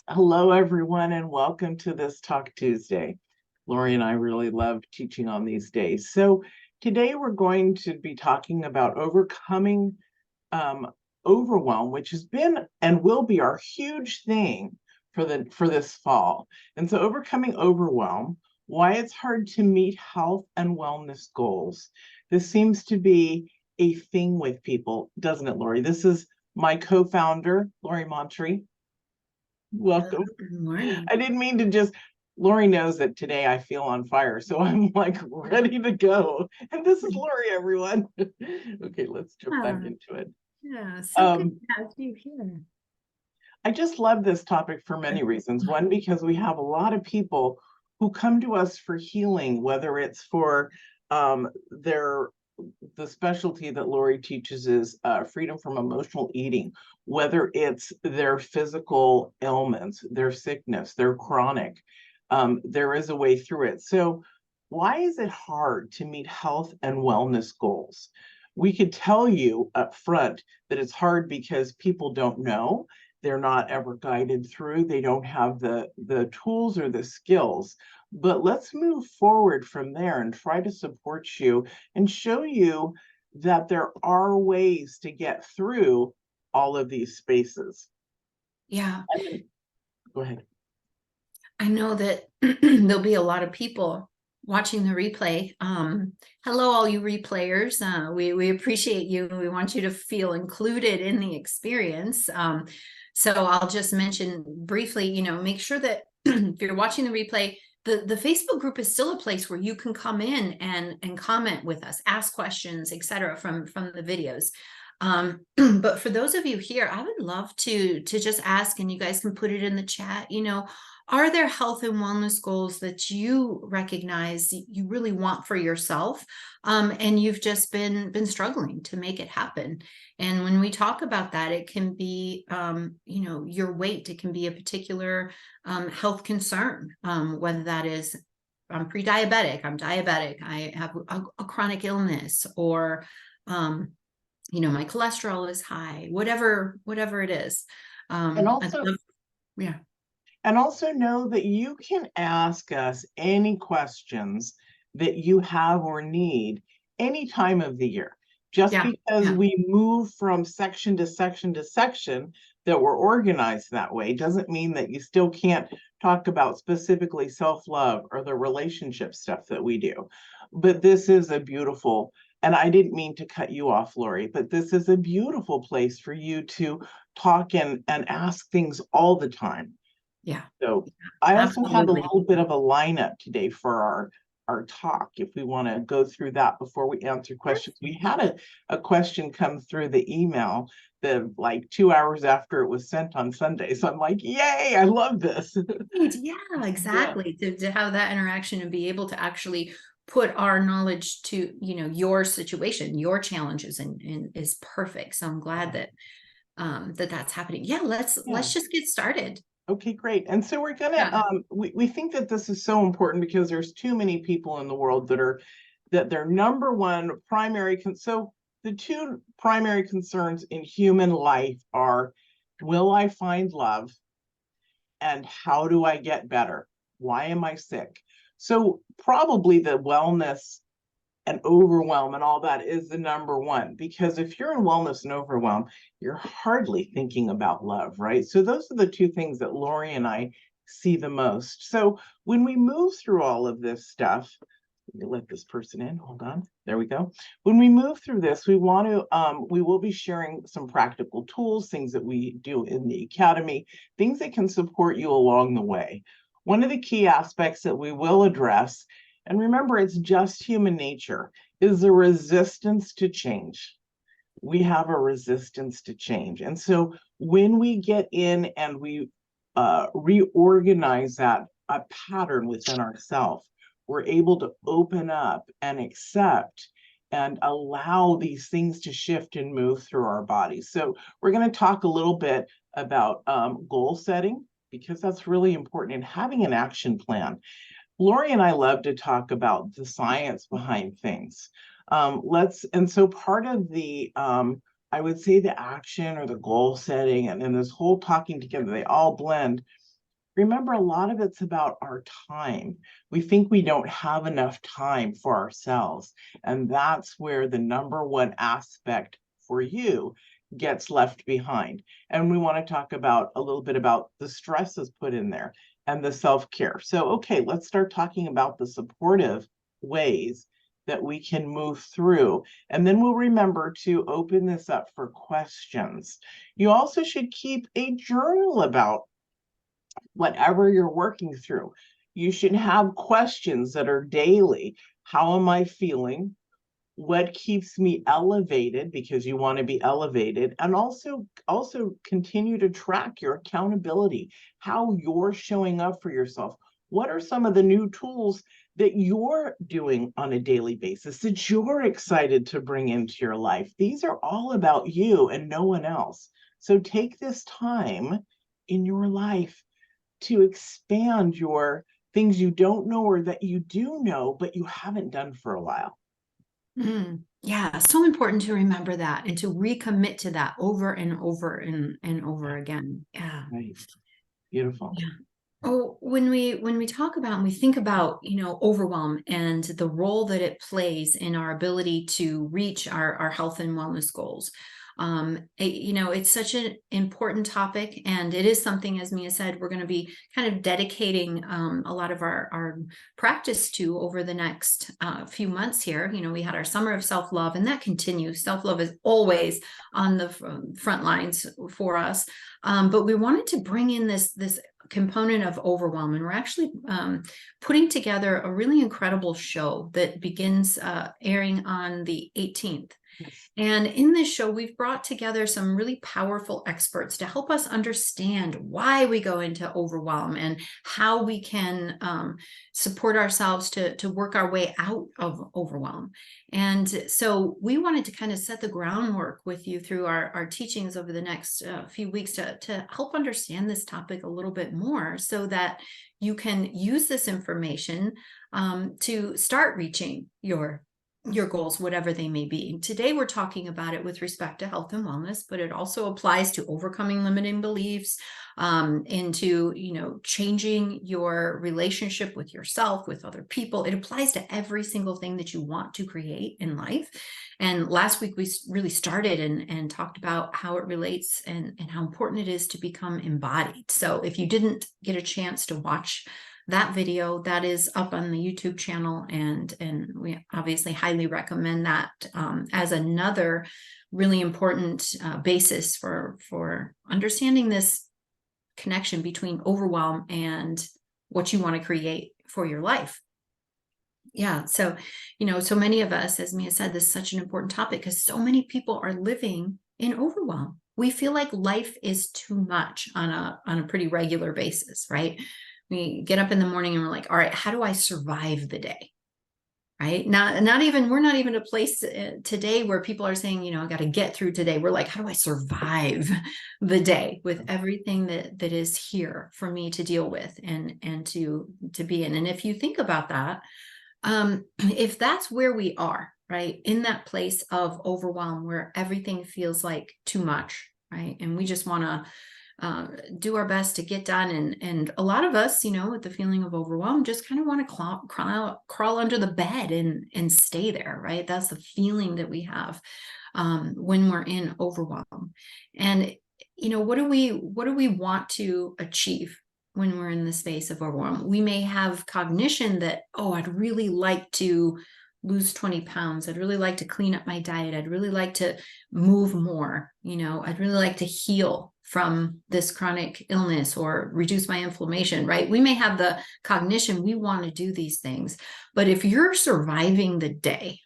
Hello, everyone, and welcome to this Talk Tuesday. Lori and I really love teaching on these days. So today we're going to be talking about overcoming overwhelm, which has been and will be our huge thing for this fall. And so overcoming overwhelm, why it's hard to meet health and wellness goals. This seems to be a thing with people, doesn't it, Lori? This is my co-founder, Lori Montri. Welcome. Good morning. I didn't mean to just, Lori knows that today I feel on fire, so I'm like ready to go. And this is Lori, everyone. Okay, let's jump back into it. Yeah, so good to have you here. I just love this topic for many reasons. One, because we have a lot of people who come to us for healing, whether it's for the specialty that Lori teaches is freedom from emotional eating, whether it's their physical ailments, their sickness, their chronic, there is a way through it. So why is it hard to meet health and wellness goals? We could tell you up front that it's hard because people don't know. They're not ever guided through. They don't have the tools or the skills. But let's move forward from there and try to support you and show you that there are ways to get through all of these spaces. Yeah. Go ahead. I know that there'll be a lot of people watching the replay. Hello, all you replayers. We appreciate you. We want you to feel included in the experience. So I'll just mention briefly, make sure that if you're watching the replay, the Facebook group is still a place where you can come in and comment with us, ask questions, etc. from the videos. But for those of you here, I would love to just ask, and you guys can put it in the chat, are there health and wellness goals that you recognize you really want for yourself, and you've just been struggling to make it happen? And when we talk about that, it can be your weight, it can be a particular health concern, whether that is I'm pre-diabetic, I'm diabetic, I have a chronic illness, or my cholesterol is high, whatever it is. And also, yeah. And also know that you can ask us any questions that you have or need any time of the year. Just because we move from section to section to section, that we're organized that way, doesn't mean that you still can't talk about specifically self-love or the relationship stuff that we do. But this is a beautiful, and I didn't mean to cut you off, Lori, but this is a beautiful place for you to talk and ask things all the time. Yeah. So I also have a little bit of a lineup today for our talk, if we want to go through that before we answer questions. We had a question come through the email like 2 hours after it was sent on Sunday. So I'm like, yay, I love this. Yeah, exactly. Yeah. To have that interaction and be able to actually put our knowledge to, your situation, your challenges, and is perfect. So I'm glad that that's happening. Yeah, let's just get started. Okay, great. And so we're gonna we think that this is so important because there's too many people in the world that their number one primary so the two primary concerns in human life are, will I find love, and how do I get better? Why am I sick? So probably the wellness and overwhelm and all that is the number one, because if you're in wellness and overwhelm, you're hardly thinking about love, right? So those are the two things that Lori and I see the most. So when we move through all of this stuff, let this person in, hold on, there we go. When we move through this, we will be sharing some practical tools, things that we do in the academy, things that can support you along the way. One of the key aspects that we will address, and remember, it's just human nature, is the resistance to change. We have a resistance to change. And so when we get in and we reorganize a pattern within ourselves, we're able to open up and accept and allow these things to shift and move through our bodies. So we're going to talk a little bit about goal setting, because that's really important, and having an action plan. Lori and I love to talk about the science behind things. And so part of the I would say the action or the goal setting and then this whole talking together, they all blend. Remember, a lot of it's about our time. We think we don't have enough time for ourselves. And that's where the number one aspect for you gets left behind. And we want to talk about a little bit about the stresses put in there and the self-care. So, okay, let's start talking about the supportive ways that we can move through. And then we'll remember to open this up for questions. You also should keep a journal about whatever you're working through. You should have questions that are daily. How am I feeling? What keeps me elevated, because you want to be elevated, and also continue to track your accountability, how you're showing up for yourself. What are some of the new tools that you're doing on a daily basis that you're excited to bring into your life? These are all about you and no one else. So take this time in your life to expand your things you don't know or that you do know, but you haven't done for a while. Yeah, so important to remember that and to recommit to that over and over and over again. Yeah. Right. Beautiful. Yeah. Oh, when we talk about and we think about, overwhelm and the role that it plays in our ability to reach our health and wellness goals, it's such an important topic, and it is something, as Mia said, we're going to be kind of dedicating a lot of our practice to over the next few months here. We had our summer of self-love, and that continues. Self-love is always on the front lines for us, but we wanted to bring in this component of overwhelm, and we're actually putting together a really incredible show that begins airing on the 18th. And in this show, we've brought together some really powerful experts to help us understand why we go into overwhelm and how we can support ourselves to work our way out of overwhelm. And so we wanted to kind of set the groundwork with you through our teachings over the next few weeks to help understand this topic a little bit more, so that you can use this information to start reaching your goals, whatever they may be. Today, we're talking about it with respect to health and wellness, but it also applies to overcoming limiting beliefs, into, changing your relationship with yourself, with other people. It applies to every single thing that you want to create in life. And last week, we really started and talked about how it relates and how important it is to become embodied. So if you didn't get a chance to watch that video, that is up on the YouTube channel, and we obviously highly recommend that as another really important basis for understanding this connection between overwhelm and what you want to create for your life. Yeah, so so many of us, as Mia said, this is such an important topic because so many people are living in overwhelm. We feel like life is too much on a pretty regular basis, right? We get up in the morning and we're like, all right, how do I survive the day? Right? We're not even at a place today where people are saying, I got to get through today. We're like, how do I survive the day with everything that is here for me to deal with and to be in? And if you think about that, if that's where we are, right, in that place of overwhelm where everything feels like too much, right, and we just want to do our best to get done. And a lot of us, with the feeling of overwhelm, just kind of want to crawl under the bed and stay there, right? That's the feeling that we have when we're in overwhelm. And, what do we want to achieve when we're in the space of overwhelm? We may have cognition that, oh, I'd really like to lose 20 pounds. I'd really like to clean up my diet. I'd really like to move more. I'd really like to heal from this chronic illness or reduce my inflammation, right? We may have the cognition, we want to do these things. But if you're surviving the day,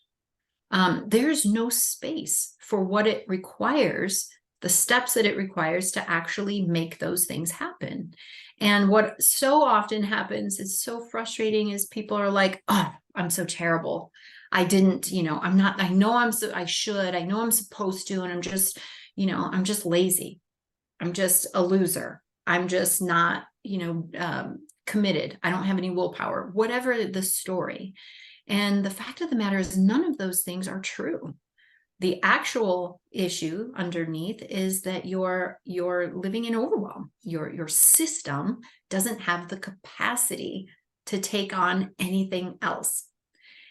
there's no space for what it requires, the steps that it requires to actually make those things happen. And what so often happens is so frustrating is people are like, oh, I'm so terrible. I didn't, I'm not, I know I should, I know I'm supposed to, and I'm just lazy. I'm just a loser. I'm just not, committed. I don't have any willpower, whatever the story. And the fact of the matter is none of those things are true. The actual issue underneath is that you're living in overwhelm. Your system doesn't have the capacity to take on anything else.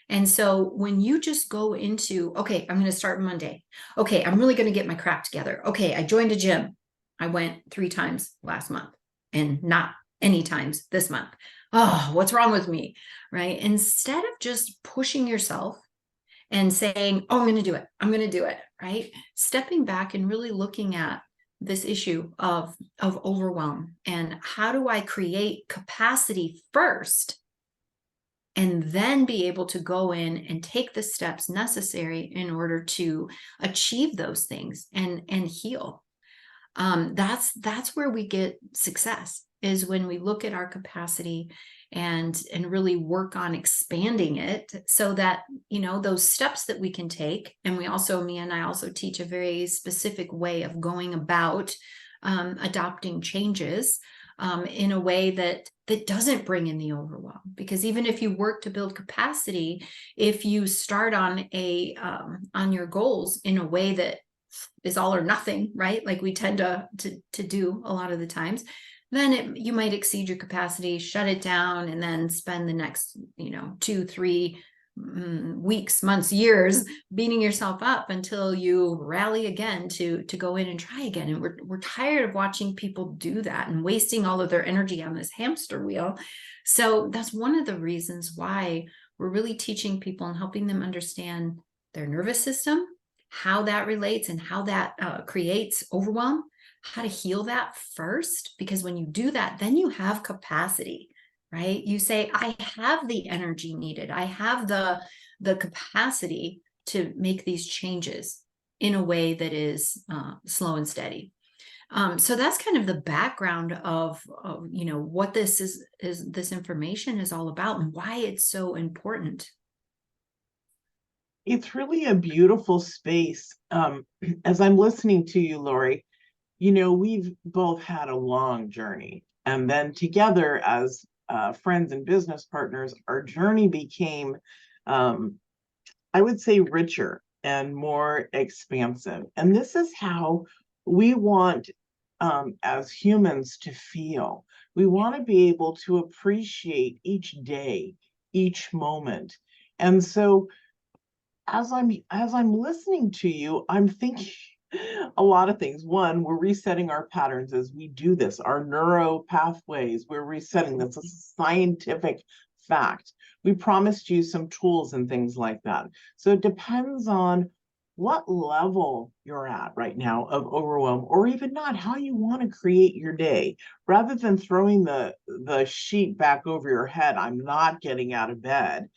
And so when you just go into, okay, I'm going to start Monday. Okay, I'm really going to get my crap together. Okay, I joined a gym. I went 3 times last month and not any times this month. Oh, what's wrong with me? Right? Instead of just pushing yourself and saying, oh, I'm going to do it. I'm going to do it. Right? Stepping back and really looking at this issue of overwhelm and how do I create capacity first, and then be able to go in and take the steps necessary in order to achieve those things and heal. That's where we get success, is when we look at our capacity and really work on expanding it, so that, you know, those steps that we can take. And we also, me and I also teach a very specific way of going about adopting changes in a way that doesn't bring in the overwhelm. Because even if you work to build capacity, if you start on your goals in a way that is all or nothing, right? Like we tend to do a lot of the times, then you might exceed your capacity, shut it down, and then spend the next, 2, 3 weeks, months, years beating yourself up until you rally again to go in and try again. And we're tired of watching people do that and wasting all of their energy on this hamster wheel. So that's one of the reasons why we're really teaching people and helping them understand their nervous system, how that relates and how that creates overwhelm, how to heal that first. Because when you do that, then you have capacity. Right? You say, I have the energy needed. I have the capacity to make these changes in a way that is slow and steady. So that's kind of the background of what this this information is all about and why it's so important. It's really a beautiful space. As I'm listening to you, Lori, we've both had a long journey, and then together as friends and business partners, our journey became, I would say, richer and more expansive. And this is how we want, as humans, to feel. We want to be able to appreciate each day, each moment. And so as I'm listening to you, I'm thinking a lot of things. One, we're resetting our patterns as we do this, our neuro pathways, we're resetting. That's a scientific fact. We promised you some tools and things like that. So it depends on what level you're at right now of overwhelm, or even not, how you want to create your day. Rather than throwing the sheet back over your head, I'm not getting out of bed.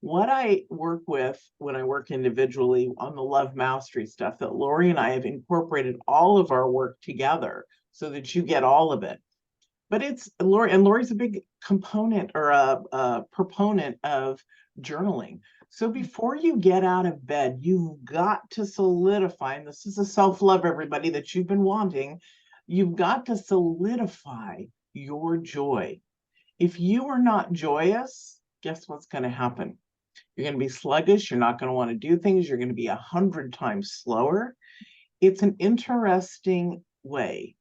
What I work with when I work individually on the love mastery stuff, that Lori and I have incorporated all of our work together so that you get all of it. But it's Lori, and Lori's a big component or a proponent of journaling. So before you get out of bed, you've got to solidify, and this is a self-love, everybody, that you've been wanting. You've got to solidify your joy. If you are not joyous, guess what's going to happen? You're going to be sluggish. You're not going to want to do things. You're going to be 100 times slower. It's an interesting way.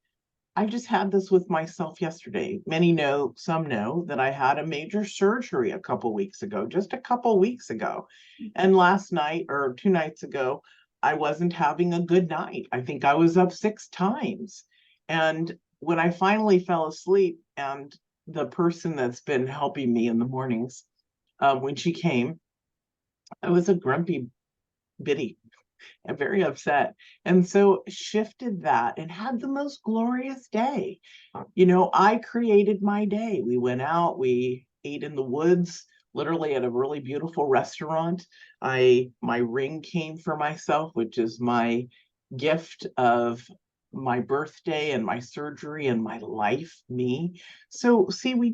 I just had this with myself yesterday. Many know, some know, that I had a major surgery a couple weeks ago, just a couple weeks ago. And last night or 2 nights ago, I wasn't having a good night. I think I was up 6 times. And when I finally fell asleep, and the person that's been helping me in the mornings, when she came, I was a grumpy biddy and very upset. And so shifted that and had the most glorious day. I created my day. We went out, we ate in the woods, literally at a really beautiful restaurant. My ring came for myself, which is my gift of my birthday and my surgery and my life, me. So see, we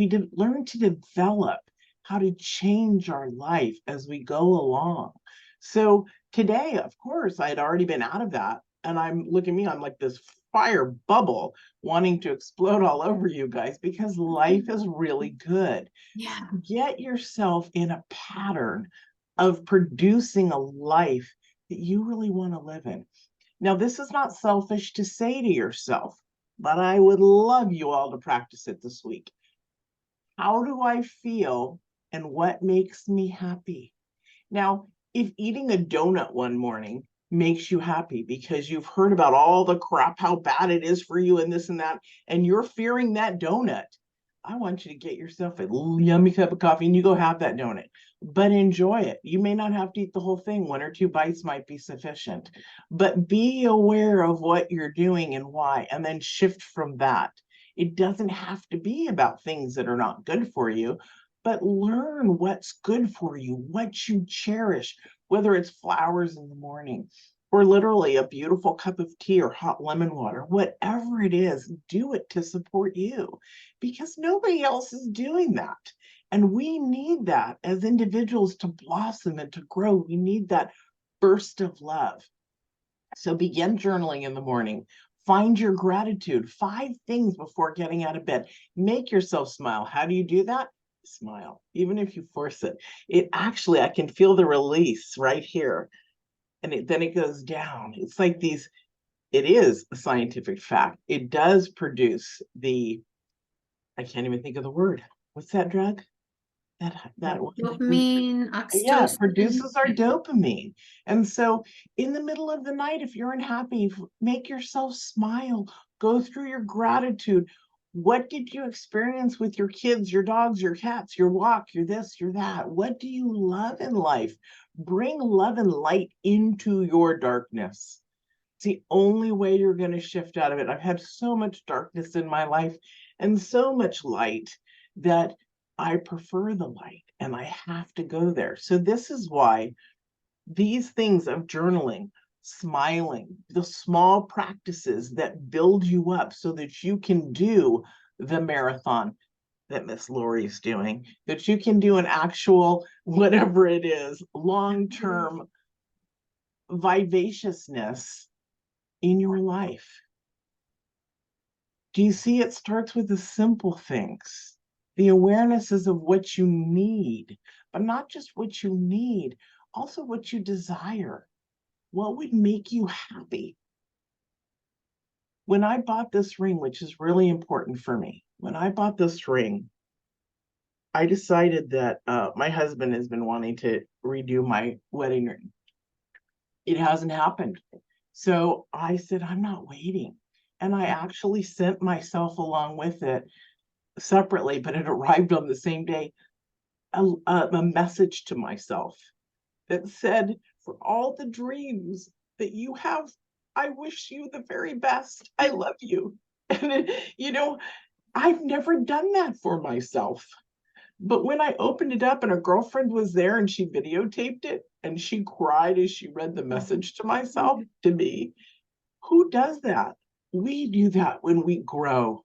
did learn to develop how to change our life as we go along. So today, of course, I had already been out of that. And I'm like this fire bubble wanting to explode all over you guys, because life is really good. Yeah. Get yourself in a pattern of producing a life that you really want to live in. Now, this is not selfish to say to yourself, but I would love you all to practice it this week. How do I feel and what makes me happy? Now, if eating a donut one morning makes you happy because you've heard about all the crap, how bad it is for you and this and that, and you're fearing that donut, I want you to get yourself a yummy cup of coffee and you go have that donut, but enjoy it. You may not have to eat the whole thing. 1 or 2 bites might be sufficient, but be aware of what you're doing and why, and then shift from that. It doesn't have to be about things that are not good for you, but learn what's good for you, what you cherish, whether it's flowers in the morning or literally a beautiful cup of tea or hot lemon water, whatever it is, do it to support you because nobody else is doing that. And we need that as individuals to blossom and to grow. We need that burst of love. So begin journaling in the morning. Find your gratitude, 5 things before getting out of bed. Make yourself smile. How do you do that? Smile, even if you force it. It actually, I can feel the release right here. And then it goes down. It's like these, it is a scientific fact. It does produce I can't even think of the word. What's that drug? That Dopamine, yeah, it oxytocin. produces our dopamine. And so in the middle of the night, if you're unhappy, make yourself smile. Go through your gratitude. What did you experience with your kids, your dogs, your cats, your walk, your this, your that? What do you love in life? Bring love and light into your darkness. It's the only way you're going to shift out of it. I've had so much darkness in my life and so much light that I prefer the light and I have to go there. So this is why these things of journaling, smiling, the small practices that build you up so that you can do the marathon that Miss Lori's doing, that you can do an actual, whatever it is, long-term vivaciousness in your life. Do you see it starts with the simple things? The awarenesses of what you need, but not just what you need, also what you desire. What would make you happy? When I bought this ring, which is really important for me, when I bought this ring, I decided that my husband has been wanting to redo my wedding ring. It hasn't happened. So I said, I'm not waiting. And I actually sent myself along with it separately, but it arrived on the same day, a message to myself that said, for all the dreams that you have, I wish you the very best. I love you. And, I've never done that for myself. But when I opened it up and a girlfriend was there and she videotaped it and she cried as she read the message to me, who does that? We do that when we grow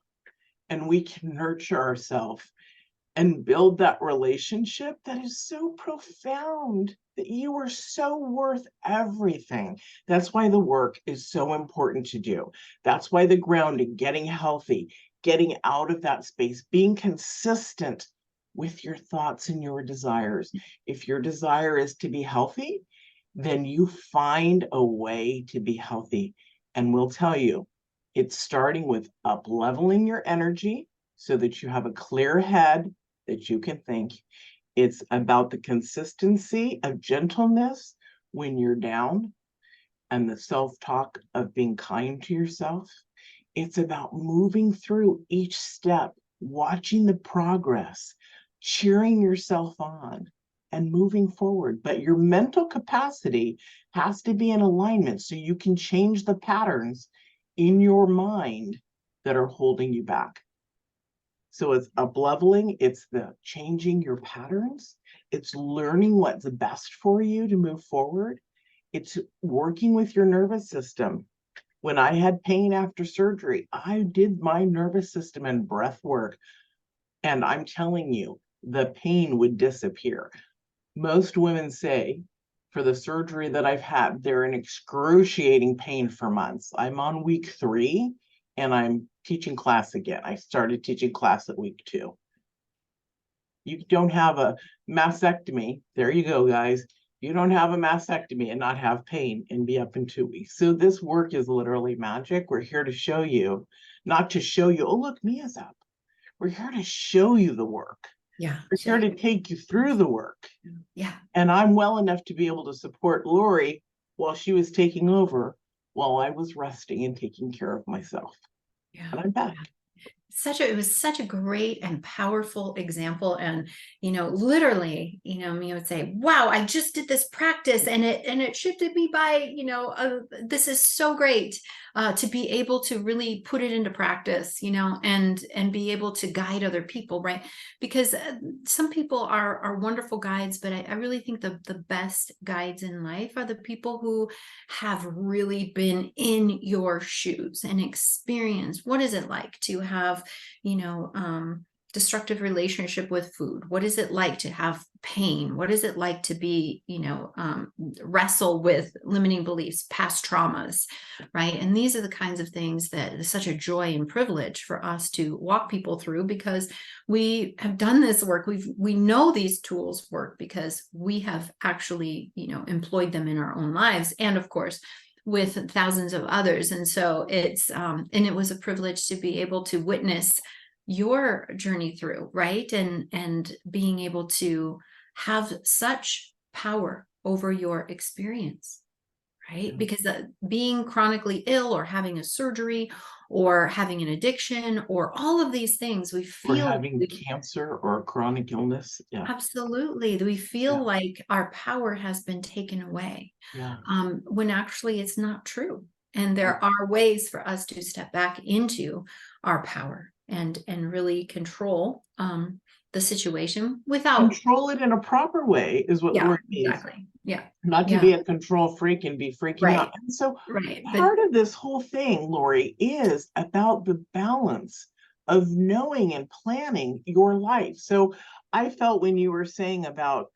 and we can nurture ourselves and build that relationship that is so profound that you are so worth everything. That's why the work is so important to do. That's why the grounding, getting healthy, getting out of that space, being consistent with your thoughts and your desires. If your desire is to be healthy, then you find a way to be healthy. And we'll tell you, it's starting with up leveling your energy so that you have a clear head that you can think. It's about the consistency of gentleness when you're down and the self-talk of being kind to yourself. It's about moving through each step, watching the progress, cheering yourself on and moving forward. But your mental capacity has to be in alignment so you can change the patterns in your mind that are holding you back. So it's up-leveling, it's the changing your patterns, it's learning what's best for you to move forward, it's working with your nervous system. When I had pain after surgery, I did my nervous system and breath work, and I'm telling you, the pain would disappear. Most women say, for the surgery that I've had, they're in excruciating pain for months. I'm on week 3, and I'm teaching class again. I started teaching class at week 2. You don't have a mastectomy. There you go, guys. You don't have a mastectomy and not have pain and be up in 2 weeks. So this work is literally magic. We're here to show you, not to show you, oh, look, Mia's up. We're here to show you the work. Yeah. We're here to take you through the work. Yeah. And I'm well enough to be able to support Lori while she was taking over, while I was resting and taking care of myself. Yeah. And I'm back. It was such a great and powerful example. And, literally, me would say, wow, I just did this practice and it shifted me by, this is so great to be able to really put it into practice, and be able to guide other people, right? Because some people are wonderful guides, but I really think the best guides in life are the people who have really been in your shoes and experienced what is it like to have destructive relationship with food. What is it like to have pain? What is it like to be wrestle with limiting beliefs, past traumas, right? And these are the kinds of things that is such a joy and privilege for us to walk people through, because we have done this work. We know these tools work because we have actually employed them in our own lives, and of course with thousands of others. And so it's and it was a privilege to be able to witness your journey through, right? And being able to have such power over your experience, right? Because being chronically ill or having a surgery or having an addiction or all of these things, we feel or having cancer or a chronic illness. Yeah. Absolutely. We feel like our power has been taken away. Yeah. When actually it's not true. And there are ways for us to step back into our power and really control the situation without control it in a proper way is what Lori means. Exactly. Yeah. Not to be a control freak and be freaking out. And so part of this whole thing, Lori, is about the balance of knowing and planning your life. So I felt when you were saying about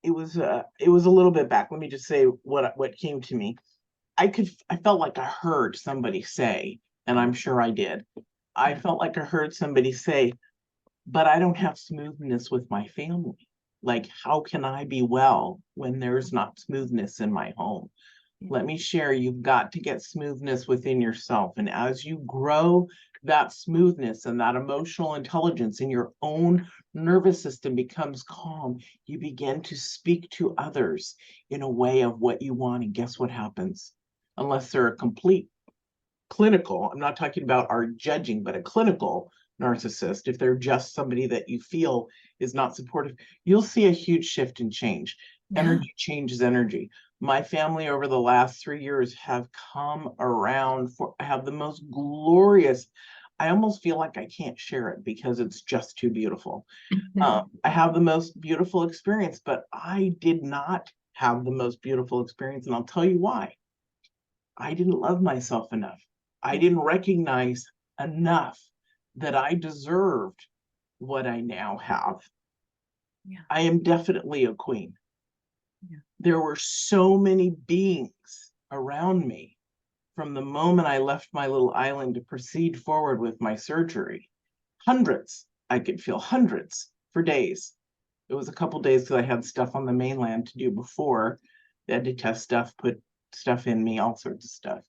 it was a little bit back. Let me just say what came to me. I felt like I heard somebody say, and I'm sure I did. I felt like I heard somebody say, but I don't have smoothness with my family. Like, how can I be well when there's not smoothness in my home? Let me share, you've got to get smoothness within yourself. And as you grow that smoothness and that emotional intelligence in your own nervous system becomes calm, you begin to speak to others in a way of what you want. And guess what happens? Unless they're a complete clinical, I'm not talking about our judging, but a clinical narcissist, if they're just somebody that you feel is not supportive, you'll see a huge shift and change. Energy changes energy. My family over the last 3 years have come around have the most glorious, I almost feel like I can't share it because it's just too beautiful. I have the most beautiful experience, but I did not have the most beautiful experience. And I'll tell you why. I didn't love myself enough. I didn't recognize enough that I deserved what I now have. I am definitely a queen. There were so many beings around me from the moment I left my little island to proceed forward with my surgery. Hundreds, I could feel hundreds for days. It was a couple days because I had stuff on the mainland to do before. They had to test stuff, put stuff in me, all sorts of stuff.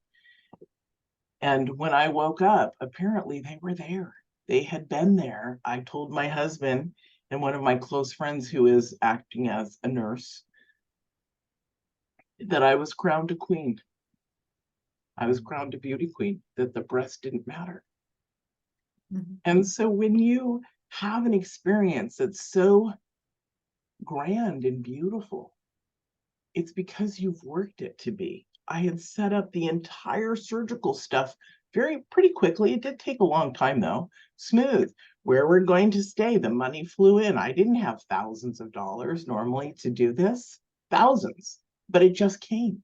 And when I woke up, apparently they were there. They had been there. I told my husband and one of my close friends who is acting as a nurse that I was crowned a queen. I was crowned a beauty queen, that the breast didn't matter. And so when you have an experience that's so grand and beautiful, it's because you've worked it to be. I had set up the entire surgical stuff pretty quickly. It did take a long time though. Smooth. Where we're going to stay, the money flew in. I didn't have thousands of dollars normally to do this, thousands, but it just came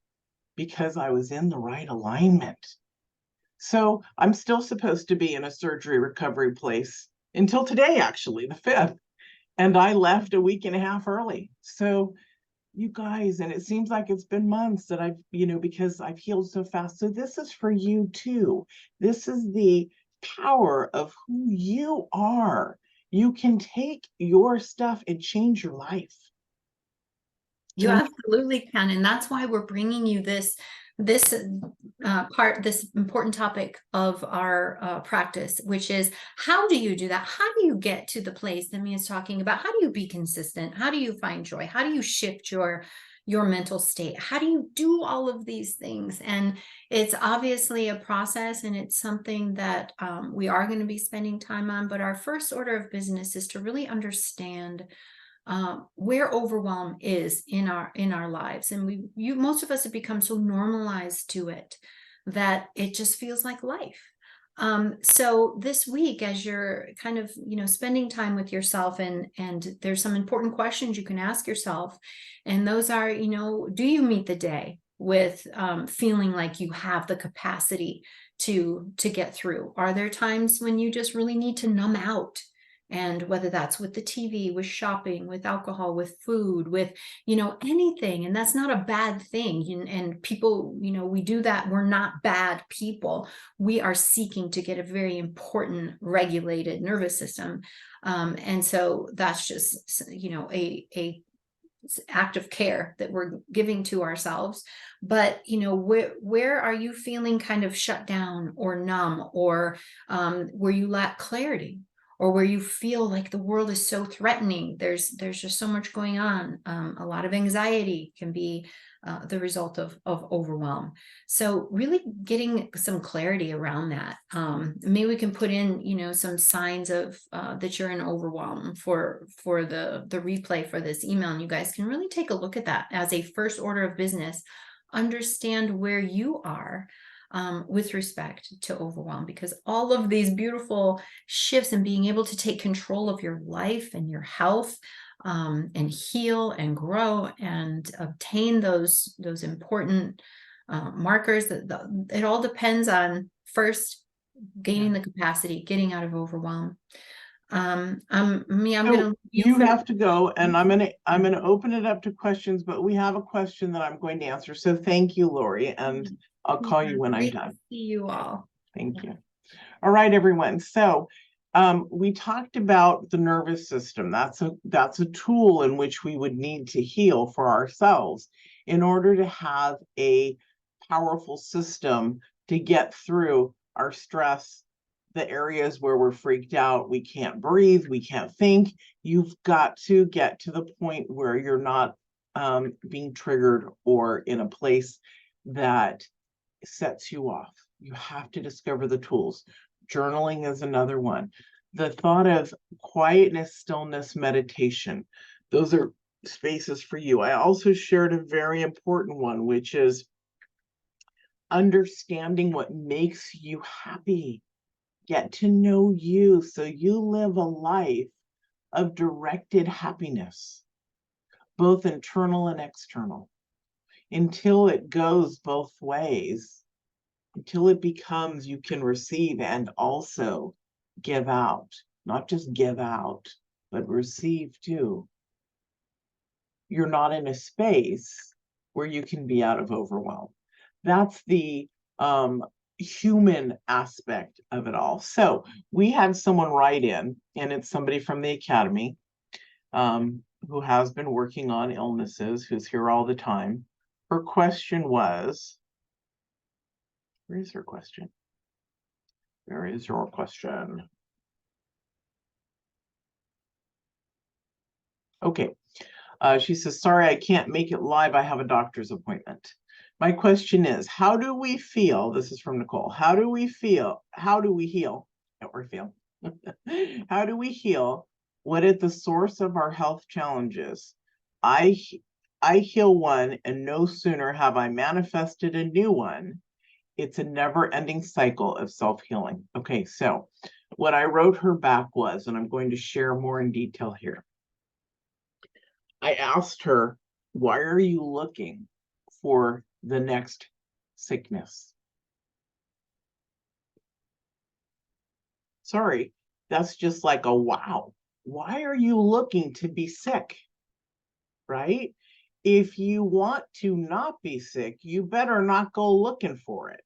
because I was in the right alignment. So I'm still supposed to be in a surgery recovery place until today, actually, the 5th. And I left a week and a half early. So you guys, and it seems like it's been months that I've, because I've healed so fast. So this is for you too. This is the power of who you are. You can take your stuff and change your life. You absolutely can. And that's why we're bringing you this important topic of our practice, which is, how do you do that? How do you get to the place that Mia's talking about? How do you be consistent? How do you find joy? How do you shift your mental state? How do you do all of these things? And it's obviously a process, and it's something that we are going to be spending time on. But our first order of business is to really understand where overwhelm is in our lives. And most of us have become so normalized to it that it just feels like life. So this week, as you're kind of, spending time with yourself, and there's some important questions you can ask yourself. And those are, do you meet the day with feeling like you have the capacity to get through? Are there times when you just really need to numb out? And whether that's with the TV, with shopping, with alcohol, with food, with, anything. And that's not a bad thing. And people, we do that. We're not bad people. We are seeking to get a very important regulated nervous system. And so that's just, a act of care that we're giving to ourselves. But where are you feeling kind of shut down or numb, or where you lack clarity, or where you feel like the world is so threatening? There's just so much going on. A lot of anxiety can be the result of overwhelm. So really getting some clarity around that. Maybe we can put in, some signs of that you're in overwhelm for the replay for this email. And you guys can really take a look at that as a first order of business. Understand where you are with respect to overwhelm, because all of these beautiful shifts and being able to take control of your life and your health, and heal and grow and obtain those important markers, it all depends on first gaining the capacity, getting out of overwhelm. I'm gonna you have to go, and I'm gonna open it up to questions, but we have a question that I'm going to answer. So thank you, Lori, and I'll call you when I'm done. See you all. Thank you. All right, everyone. So we talked about the nervous system. That's a tool in which we would need to heal for ourselves in order to have a powerful system to get through our stress, the areas where we're freaked out, we can't breathe, we can't think. You've got to get to the point where you're not being triggered or in a place that sets you off. You have to discover the tools. Journaling is another one. The thought of quietness, stillness, meditation. Those are spaces for you. I also shared a very important one, which is understanding what makes you happy. Get to know you so you live a life of directed happiness, both internal and external, until it goes both ways, until it becomes you can receive and also give out. Not just give out, but receive too. You're not in a space where you can be out of overwhelm. That's the human aspect of it all. So we had someone write in, and it's somebody from the Academy who has been working on illnesses, who's here all the time. Her question was, where is her question? Where is your question? Okay. She says, sorry, I can't make it live. I have a doctor's appointment. My question is, how do we feel? This is from Nicole. How do we feel? How do we heal? Or feel? How do we heal? What is the source of our health challenges? I heal one, and no sooner have I manifested a new one. It's a never-ending cycle of self-healing. Okay, so what I wrote her back was, and I'm going to share more in detail here. I asked her, why are you looking for the next sickness? Sorry, that's just like a wow. Why are you looking to be sick? Right? If you want to not be sick, you better not go looking for it.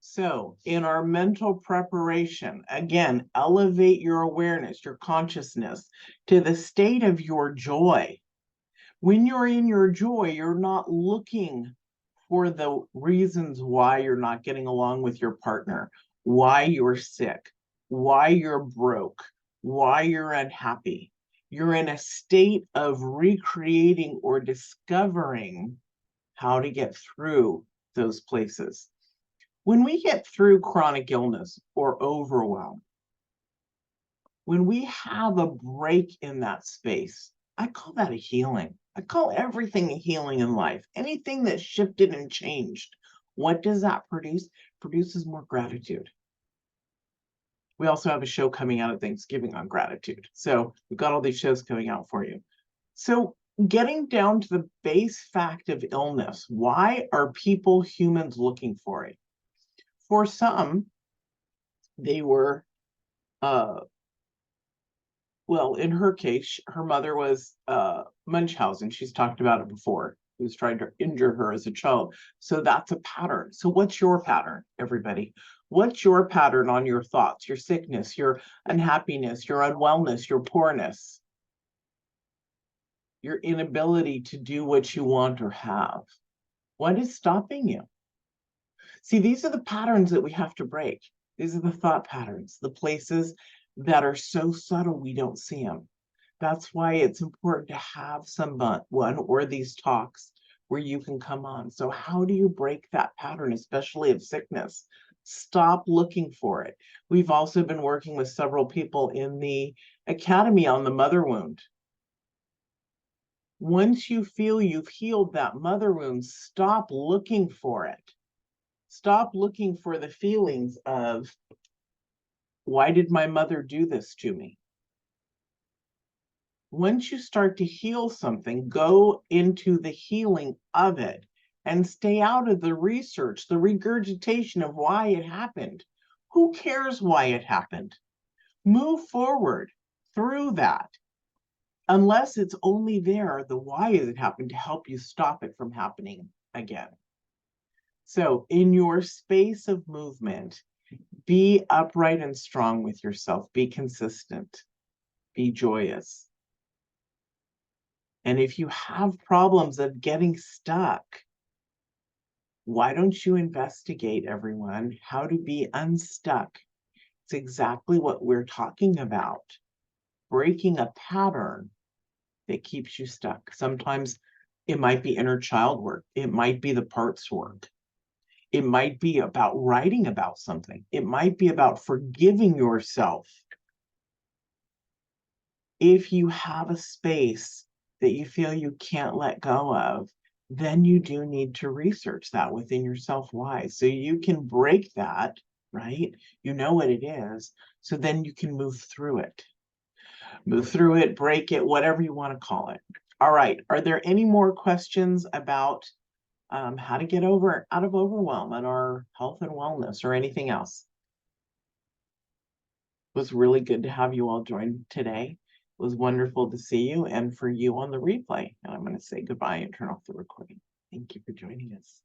So in our mental preparation, again, elevate your awareness, your consciousness to the state of your joy. When you're in your joy, you're not looking for the reasons why you're not getting along with your partner, why you're sick, why you're broke, why you're unhappy. You're in a state of recreating or discovering how to get through those places. When we get through chronic illness or overwhelm, when we have a break in that space, I call that a healing. I call everything a healing in life. Anything that shifted and changed, what does that produce? Produces more gratitude. We also have a show coming out at Thanksgiving on gratitude. So we've got all these shows coming out for you. So getting down to the base fact of illness, why are people, humans, looking for it? For some, they were, well, in her case, her mother was Munchausen. She's talked about it before. He was trying to injure her as a child. So that's a pattern. So what's your pattern, everybody? What's your pattern on your thoughts, your sickness, your unhappiness, your unwellness, your poorness, your inability to do what you want or have? What is stopping you? See, these are the patterns that we have to break. These are the thought patterns, the places that are so subtle we don't see them. That's why it's important to have someone or these talks where you can come on. So how do you break that pattern, especially of sickness? Stop looking for it. We've also been working with several people in the academy on the mother wound. Once you feel you've healed that mother wound, stop looking for it. Stop looking for the feelings of, why did my mother do this to me? Once you start to heal something, go into the healing of it and stay out of the research, the regurgitation of why it happened. Who cares why it happened? Move forward through that. Unless it's only there, the why is it happened to help you stop it from happening again. So in your space of movement, be upright and strong with yourself. Be consistent. Be joyous. And if you have problems of getting stuck, why don't you investigate, everyone, how to be unstuck? It's exactly what we're talking about. Breaking a pattern that keeps you stuck. Sometimes it might be inner child work. It might be the parts work. It might be about writing about something. It might be about forgiving yourself. If you have a space that you feel you can't let go of, then you do need to research that within yourself. Why? So you can break that, right? You know what it is. So then you can move through it. Move through it, break it, whatever you want to call it. All right. Are there any more questions about how to get out of overwhelm and our health and wellness or anything else? It was really good to have you all join today. It was wonderful to see you and for you on the replay. And I'm going to say goodbye and turn off the recording. Thank you for joining us.